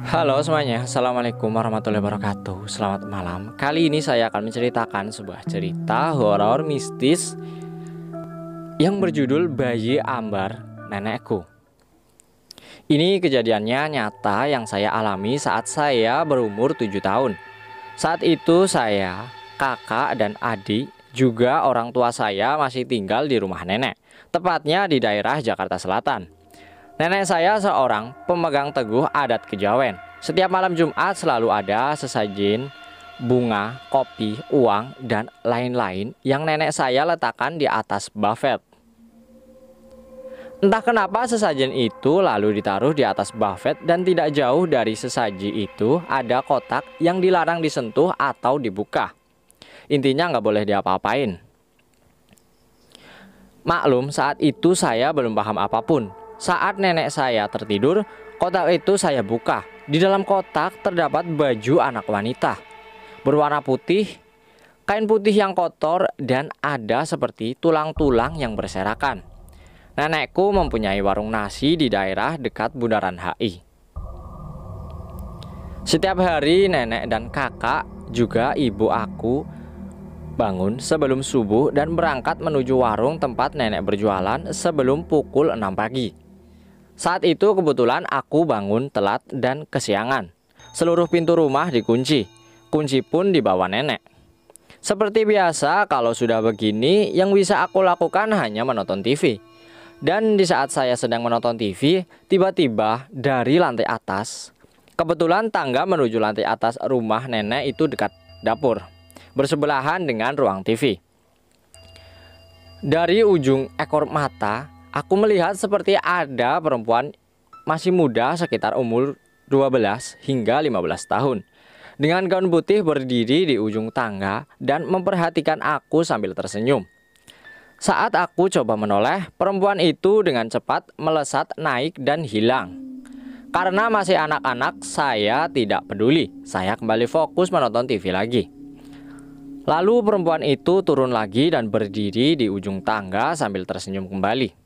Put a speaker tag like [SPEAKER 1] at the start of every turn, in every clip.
[SPEAKER 1] Halo semuanya, Assalamualaikum warahmatullahi wabarakatuh. Selamat malam. Kali ini saya akan menceritakan sebuah cerita horor mistis yang berjudul Bayi Ambar Nenekku. Ini kejadiannya nyata yang saya alami saat saya berumur 7 tahun. Saat itu saya, kakak dan adik, juga orang tua saya masih tinggal di rumah nenek, tepatnya di daerah Jakarta Selatan. Nenek saya seorang pemegang teguh adat Kejawen. Setiap malam Jumat selalu ada sesajen, bunga, kopi, uang, dan lain-lain yang nenek saya letakkan di atas buffet. Entah kenapa sesajen itu lalu ditaruh di atas buffet dan tidak jauh dari sesaji itu ada kotak yang dilarang disentuh atau dibuka. Intinya nggak boleh diapa-apain. Maklum saat itu saya belum paham apapun. Saat nenek saya tertidur, kotak itu saya buka. Di dalam kotak terdapat baju anak wanita berwarna putih, kain putih yang kotor, dan ada seperti tulang-tulang yang berserakan. Nenekku mempunyai warung nasi di daerah dekat Bundaran HI. Setiap hari nenek dan kakak, juga ibu aku, bangun sebelum subuh dan berangkat menuju warung tempat nenek berjualan sebelum pukul 6 pagi. Saat itu kebetulan aku bangun telat dan kesiangan. Seluruh pintu rumah dikunci. Kunci pun dibawa nenek. Seperti biasa kalau sudah begini, yang bisa aku lakukan hanya menonton TV. Dan di saat saya sedang menonton TV, tiba-tiba dari lantai atas, kebetulan tangga menuju lantai atas rumah nenek itu dekat dapur, bersebelahan dengan ruang TV. Dari ujung ekor mata, aku melihat seperti ada perempuan masih muda sekitar umur 12 hingga 15 tahun. Dengan gaun putih berdiri di ujung tangga dan memperhatikan aku sambil tersenyum. Saat aku coba menoleh, perempuan itu dengan cepat melesat naik dan hilang. Karena masih anak-anak, saya tidak peduli. Saya kembali fokus menonton TV lagi. Lalu perempuan itu turun lagi dan berdiri di ujung tangga sambil tersenyum kembali.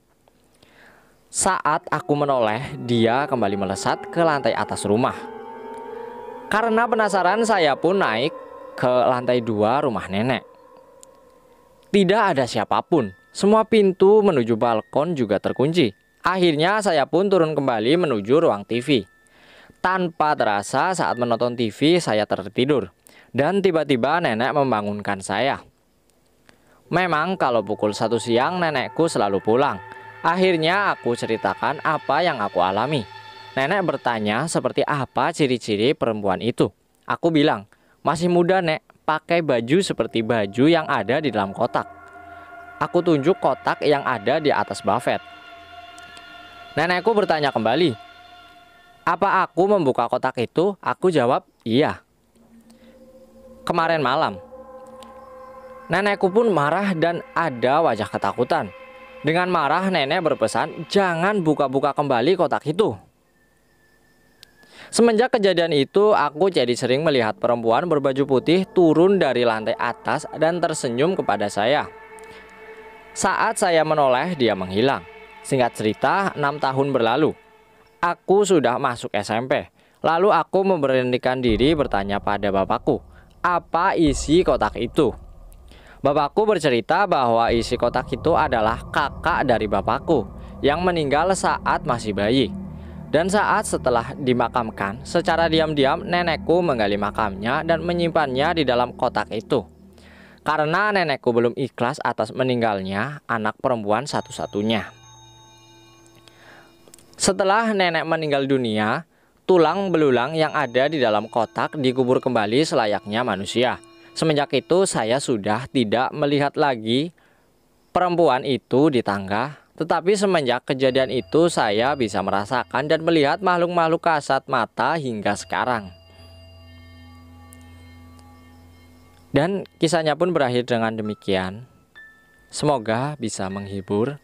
[SPEAKER 1] Saat aku menoleh, dia kembali melesat ke lantai atas rumah. Karena penasaran, saya pun naik ke lantai 2 rumah nenek. Tidak ada siapapun. Semua pintu menuju balkon juga terkunci. Akhirnya saya pun turun kembali menuju ruang TV. Tanpa terasa saat menonton TV saya tertidur. Dan tiba-tiba nenek membangunkan saya. Memang kalau pukul 1 siang nenekku selalu pulang. Akhirnya aku ceritakan apa yang aku alami. Nenek bertanya seperti apa ciri-ciri perempuan itu. Aku bilang, masih muda nek, pakai baju seperti baju yang ada di dalam kotak. Aku tunjuk kotak yang ada di atas buffet. Nenekku bertanya kembali, apa aku membuka kotak itu? Aku jawab, iya. Kemarin malam. Nenekku pun marah dan ada wajah ketakutan. Dengan marah nenek berpesan, jangan buka-buka kembali kotak itu. Semenjak kejadian itu, aku jadi sering melihat perempuan berbaju putih turun dari lantai atas dan tersenyum kepada saya. Saat saya menoleh, dia menghilang. Singkat cerita, 6 tahun berlalu. Aku sudah masuk SMP. Lalu aku memberanikan diri bertanya pada bapakku, apa isi kotak itu? Bapakku bercerita bahwa isi kotak itu adalah kakak dari bapakku yang meninggal saat masih bayi. Dan saat setelah dimakamkan, secara diam-diam nenekku menggali makamnya dan menyimpannya di dalam kotak itu. Karena nenekku belum ikhlas atas meninggalnya anak perempuan satu-satunya. Setelah nenek meninggal dunia, tulang belulang yang ada di dalam kotak dikubur kembali selayaknya manusia. Semenjak itu saya sudah tidak melihat lagi perempuan itu di tangga. Tetapi semenjak kejadian itu saya bisa merasakan dan melihat makhluk-makhluk kasat mata hingga sekarang. Dan kisahnya pun berakhir dengan demikian. Semoga bisa menghibur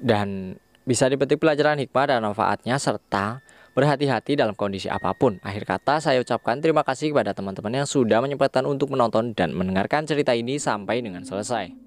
[SPEAKER 1] dan bisa dipetik pelajaran hikmah dan manfaatnya, serta berhati-hati dalam kondisi apapun. Akhir kata saya ucapkan terima kasih kepada teman-teman yang sudah menyempatkan untuk menonton dan mendengarkan cerita ini sampai dengan selesai.